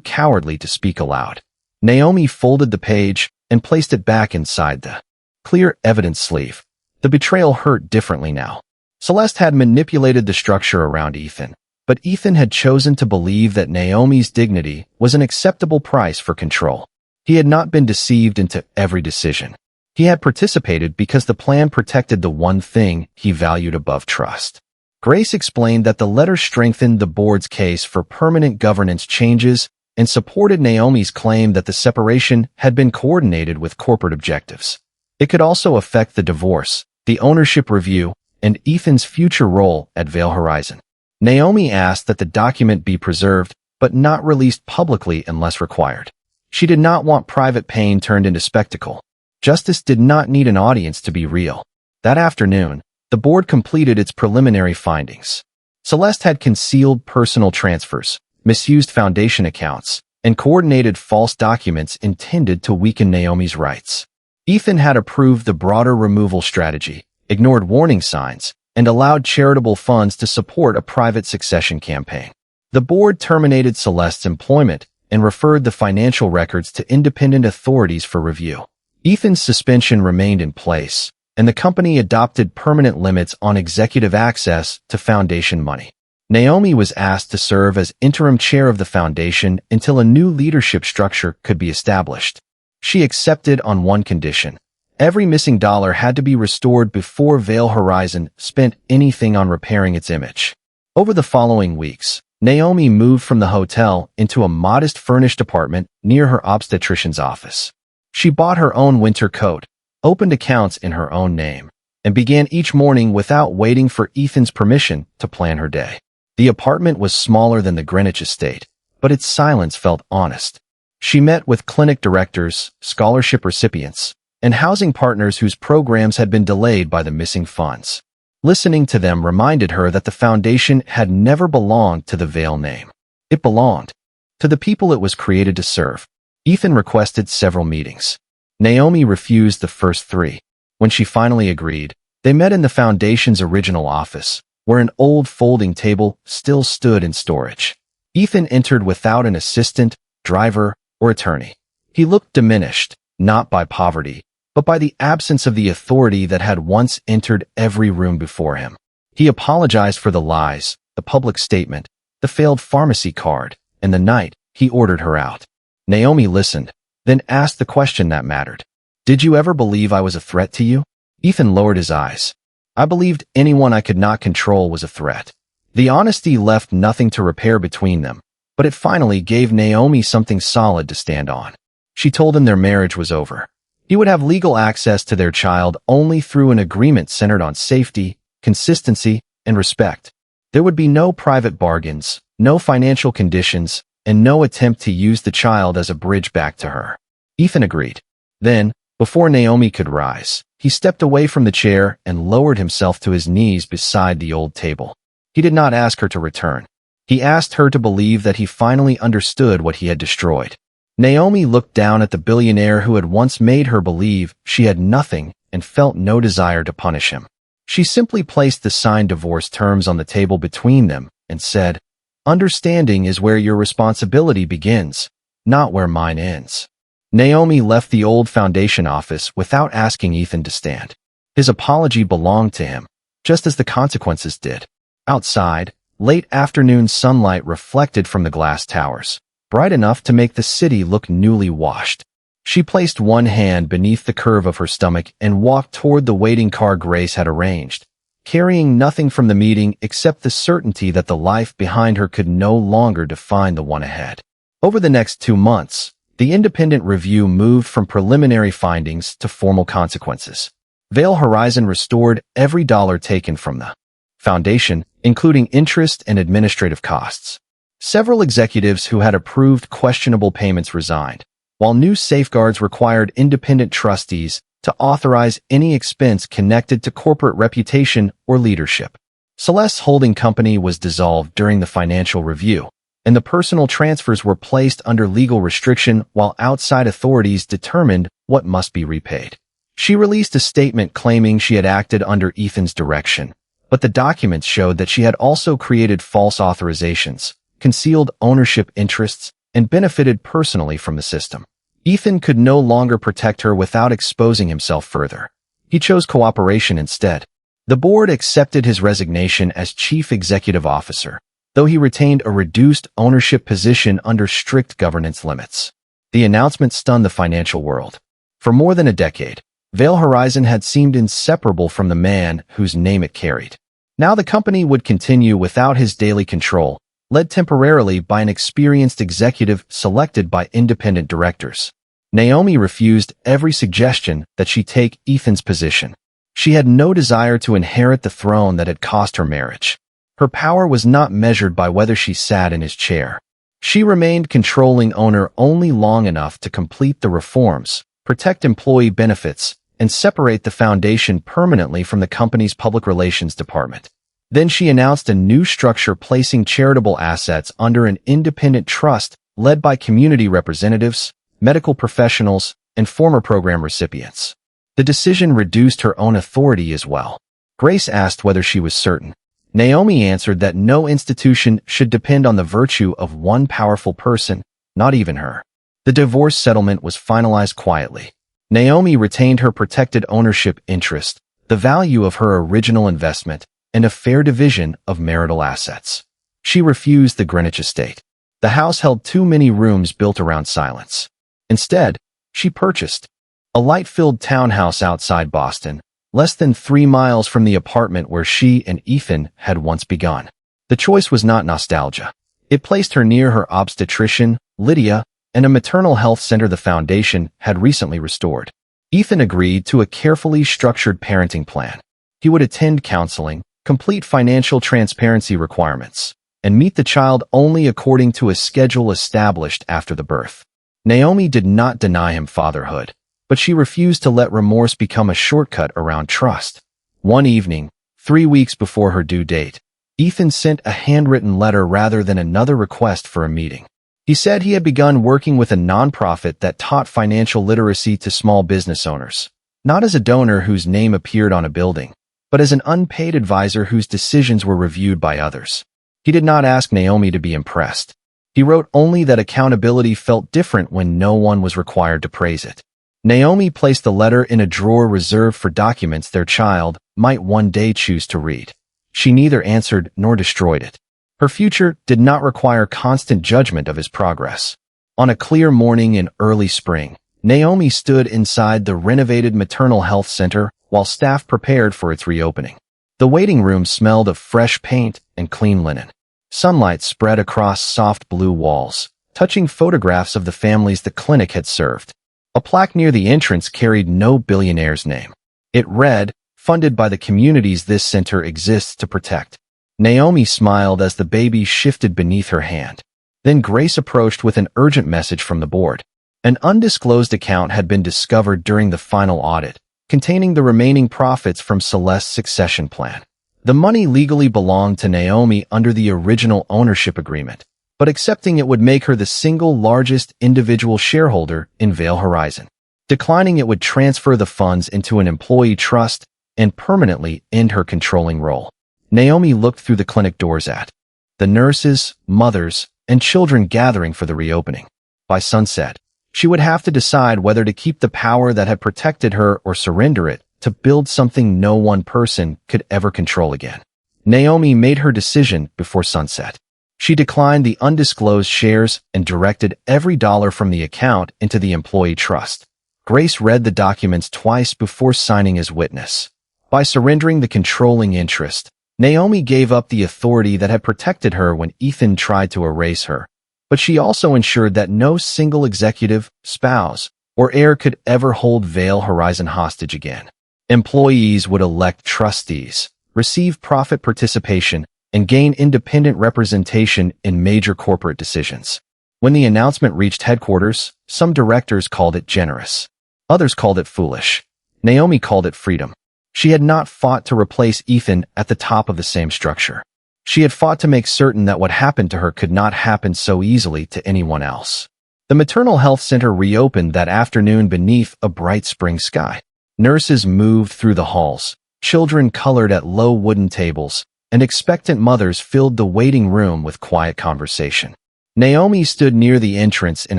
cowardly to speak aloud. Naomi folded the page and placed it back inside the clear evidence sleeve. The betrayal hurt differently now. Celeste had manipulated the structure around Ethan, but Ethan had chosen to believe that Naomi's dignity was an acceptable price for control. He had not been deceived into every decision. He had participated because the plan protected the one thing he valued above trust. Grace explained that the letter strengthened the board's case for permanent governance changes and supported Naomi's claim that the separation had been coordinated with corporate objectives. It could also affect the divorce, the ownership review, and Ethan's future role at Veil Horizon. Naomi asked that the document be preserved, but not released publicly unless required. She did not want private pain turned into spectacle. Justice did not need an audience to be real. That afternoon, the board completed its preliminary findings. Celeste had concealed personal transfers, misused foundation accounts, and coordinated false documents intended to weaken Naomi's rights. Ethan had approved the broader removal strategy, ignored warning signs, and allowed charitable funds to support a private succession campaign. The board terminated Celeste's employment and referred the financial records to independent authorities for review. Ethan's suspension remained in place, and the company adopted permanent limits on executive access to foundation money. Naomi was asked to serve as interim chair of the foundation until a new leadership structure could be established. She accepted on one condition. Every missing dollar had to be restored before Veil Horizon spent anything on repairing its image. Over the following weeks, Naomi moved from the hotel into a modest furnished apartment near her obstetrician's office. She bought her own winter coat, opened accounts in her own name, and began each morning without waiting for Ethan's permission to plan her day. The apartment was smaller than the Greenwich estate, but its silence felt honest. She met with clinic directors, scholarship recipients, and housing partners whose programs had been delayed by the missing funds. Listening to them reminded her that the foundation had never belonged to the Veil name. It belonged to the people it was created to serve. Ethan requested several meetings. Naomi refused the first 3. When she finally agreed, they met in the foundation's original office, where an old folding table still stood in storage. Ethan entered without an assistant, driver, or attorney. He looked diminished, not by poverty, but by the absence of the authority that had once entered every room before him. He apologized for the lies, the public statement, the failed pharmacy card, and the night he ordered her out. Naomi listened, then asked the question that mattered. "Did you ever believe I was a threat to you?" Ethan lowered his eyes. "I believed anyone I could not control was a threat." The honesty left nothing to repair between them, but it finally gave Naomi something solid to stand on. She told him their marriage was over. He would have legal access to their child only through an agreement centered on safety, consistency, and respect. There would be no private bargains, no financial conditions, and no attempt to use the child as a bridge back to her. Ethan agreed. Then, before Naomi could rise, he stepped away from the chair and lowered himself to his knees beside the old table. He did not ask her to return. He asked her to believe that he finally understood what he had destroyed. Naomi looked down at the billionaire who had once made her believe she had nothing and felt no desire to punish him. She simply placed the signed divorce terms on the table between them and said, "Understanding is where your responsibility begins, not where mine ends." Naomi left the old foundation office without asking Ethan to stand. His apology belonged to him, just as the consequences did. Outside, late afternoon sunlight reflected from the glass towers, bright enough to make the city look newly washed. She placed one hand beneath the curve of her stomach and walked toward the waiting car Grace had arranged, carrying nothing from the meeting except the certainty that the life behind her could no longer define the one ahead. Over the next 2 months, the independent review moved from preliminary findings to formal consequences. Veil Horizon restored every dollar taken from the foundation, including interest and administrative costs. Several executives who had approved questionable payments resigned, while new safeguards required independent trustees to authorize any expense connected to corporate reputation or leadership. Celeste's holding company was dissolved during the financial review, and the personal transfers were placed under legal restriction while outside authorities determined what must be repaid. She released a statement claiming she had acted under Ethan's direction, but the documents showed that she had also created false authorizations, concealed ownership interests, and benefited personally from the system. Ethan could no longer protect her without exposing himself further. He chose cooperation instead. The board accepted his resignation as chief executive officer, though he retained a reduced ownership position under strict governance limits. The announcement stunned the financial world. For more than a decade, Veil Horizon had seemed inseparable from the man whose name it carried. Now the company would continue without his daily control, led temporarily by an experienced executive selected by independent directors. Naomi refused every suggestion that she take Ethan's position. She had no desire to inherit the throne that had cost her marriage. Her power was not measured by whether she sat in his chair. She remained controlling owner only long enough to complete the reforms, protect employee benefits, and separate the foundation permanently from the company's public relations department. Then she announced a new structure placing charitable assets under an independent trust led by community representatives, medical professionals, and former program recipients. The decision reduced her own authority as well. Grace asked whether she was certain. Naomi answered that no institution should depend on the virtue of one powerful person, not even her. The divorce settlement was finalized quietly. Naomi retained her protected ownership interest, the value of her original investment, and a fair division of marital assets. She refused the Greenwich estate. The house held too many rooms built around silence. Instead, she purchased a light-filled townhouse outside Boston, less than 3 miles from the apartment where she and Ethan had once begun. The choice was not nostalgia. It placed her near her obstetrician, Lydia, and a maternal health center the foundation had recently restored. Ethan agreed to a carefully structured parenting plan. He would attend counseling, complete financial transparency requirements, and meet the child only according to a schedule established after the birth. Naomi did not deny him fatherhood, but she refused to let remorse become a shortcut around trust. One evening, 3 weeks before her due date, Ethan sent a handwritten letter rather than another request for a meeting. He said he had begun working with a nonprofit that taught financial literacy to small business owners, not as a donor whose name appeared on a building, but as an unpaid advisor whose decisions were reviewed by others. He did not ask Naomi to be impressed. He wrote only that accountability felt different when no one was required to praise it. Naomi placed the letter in a drawer reserved for documents their child might one day choose to read. She neither answered nor destroyed it. Her future did not require constant judgment of his progress. On a clear morning in early spring, Naomi stood inside the renovated maternal health center while staff prepared for its reopening. The waiting room smelled of fresh paint and clean linen. Sunlight spread across soft blue walls, touching photographs of the families the clinic had served. A plaque near the entrance carried no Billionaire's name. It read, "Funded by the communities this center exists to protect." Naomi smiled as the baby shifted beneath her hand. Then Grace approached with an urgent message from the board. An undisclosed account had been discovered during the final audit, containing the remaining profits from Celeste's succession plan. The money legally belonged to Naomi under the original ownership agreement, but accepting it would make her the single largest individual shareholder in Veil Horizon. Declining it would transfer the funds into an employee trust and permanently end her controlling role. Naomi looked through the clinic doors at the nurses, mothers, and children gathering for the reopening. By sunset, she would have to decide whether to keep the power that had protected her or surrender it to build something no one person could ever control again. Naomi made her decision before sunset. She declined the undisclosed shares and directed every dollar from the account into the employee trust. Grace read the documents twice before signing as witness. By surrendering the controlling interest, Naomi gave up the authority that had protected her when Ethan tried to erase her, but she also ensured that no single executive, spouse, or heir could ever hold Veil Horizon hostage again. Employees would elect trustees, receive profit participation, and gain independent representation in major corporate decisions. When the announcement reached headquarters, some directors called it generous. Others called it foolish. Naomi called it freedom. She had not fought to replace Ethan at the top of the same structure. She had fought to make certain that what happened to her could not happen so easily to anyone else. The maternal health center reopened that afternoon beneath a bright spring sky. Nurses moved through the halls, children colored at low wooden tables, and expectant mothers filled the waiting room with quiet conversation. Naomi stood near the entrance in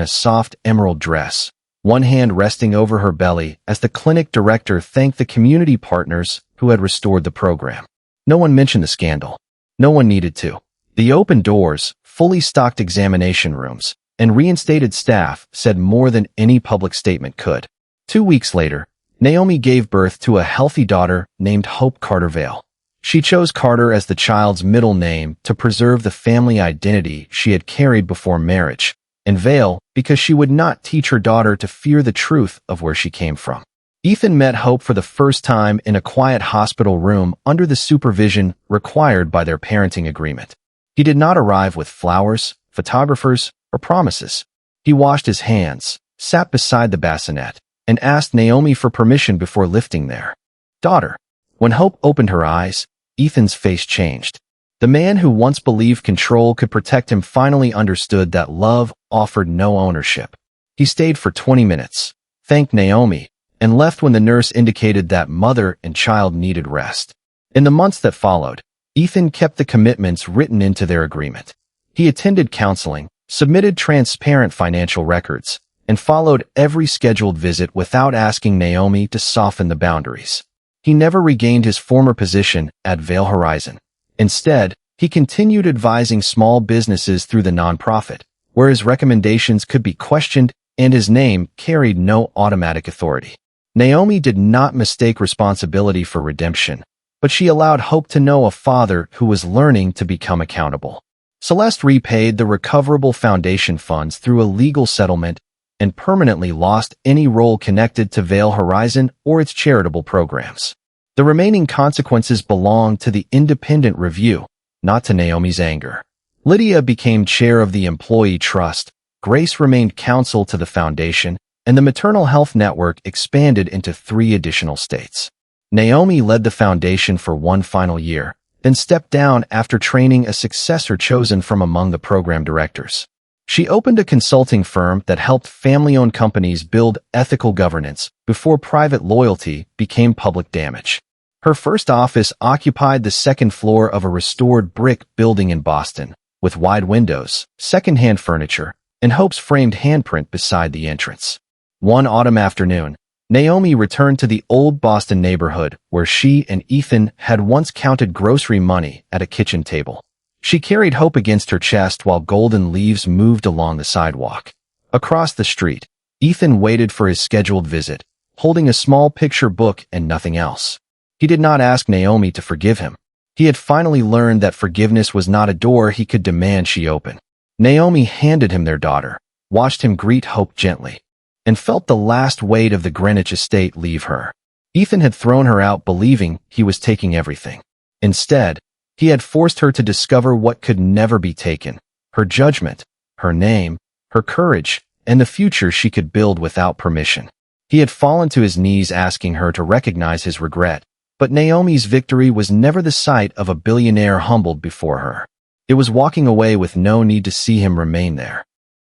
a soft emerald dress, one hand resting over her belly as the clinic director thanked the community partners who had restored the program. No one mentioned the scandal. No one needed to. The open doors, fully stocked examination rooms, and reinstated staff said more than any public statement could. 2 weeks later, Naomi gave birth to a healthy daughter named Hope Carter Vale. She chose Carter as the child's middle name to preserve the family identity she had carried before marriage, and Vale because she would not teach her daughter to fear the truth of where she came from. Ethan met Hope for the first time in a quiet hospital room under the supervision required by their parenting agreement. He did not arrive with flowers, photographers, or promises. He washed his hands, sat beside the bassinet, and asked Naomi for permission before lifting their daughter. When Hope opened her eyes, Ethan's face changed. The man who once believed control could protect him finally understood that love offered no ownership. He stayed for 20 minutes, thanked Naomi, and left when the nurse indicated that mother and child needed rest. In the months that followed, Ethan kept the commitments written into their agreement. He attended counseling, submitted transparent financial records, and followed every scheduled visit without asking Naomi to soften the boundaries. He never regained his former position at Vale Horizon. Instead, he continued advising small businesses through the nonprofit, where his recommendations could be questioned and his name carried no automatic authority. Naomi did not mistake responsibility for redemption, but she allowed Hope to know a father who was learning to become accountable. Celeste repaid the recoverable foundation funds through a legal settlement and permanently lost any role connected to Vale Horizon or its charitable programs. The remaining consequences belonged to the independent review, not to Naomi's anger. Lydia became chair of the employee trust, Grace remained counsel to the foundation, and the maternal health network expanded into 3 additional states. Naomi led the foundation for one final year, then stepped down after training a successor chosen from among the program directors. She opened a consulting firm that helped family-owned companies build ethical governance before private loyalty became public damage. Her first office occupied the second floor of a restored brick building in Boston, with wide windows, second-hand furniture, and Hope's framed handprint beside the entrance. One autumn afternoon, Naomi returned to the old Boston neighborhood where she and Ethan had once counted grocery money at a kitchen table. She carried Hope against her chest while golden leaves moved along the sidewalk. Across the street, Ethan waited for his scheduled visit, holding a small picture book and nothing else. He did not ask Naomi to forgive him. He had finally learned that forgiveness was not a door he could demand she open. Naomi handed him their daughter, watched him greet Hope gently, and felt the last weight of the Greenwich estate leave her. Ethan had thrown her out believing he was taking everything. Instead, he had forced her to discover what could never be taken: her judgment, her name, her courage, and the future she could build without permission. He had fallen to his knees asking her to recognize his regret, but Naomi's victory was never the sight of a billionaire humbled before her. It was walking away with no need to see him remain there.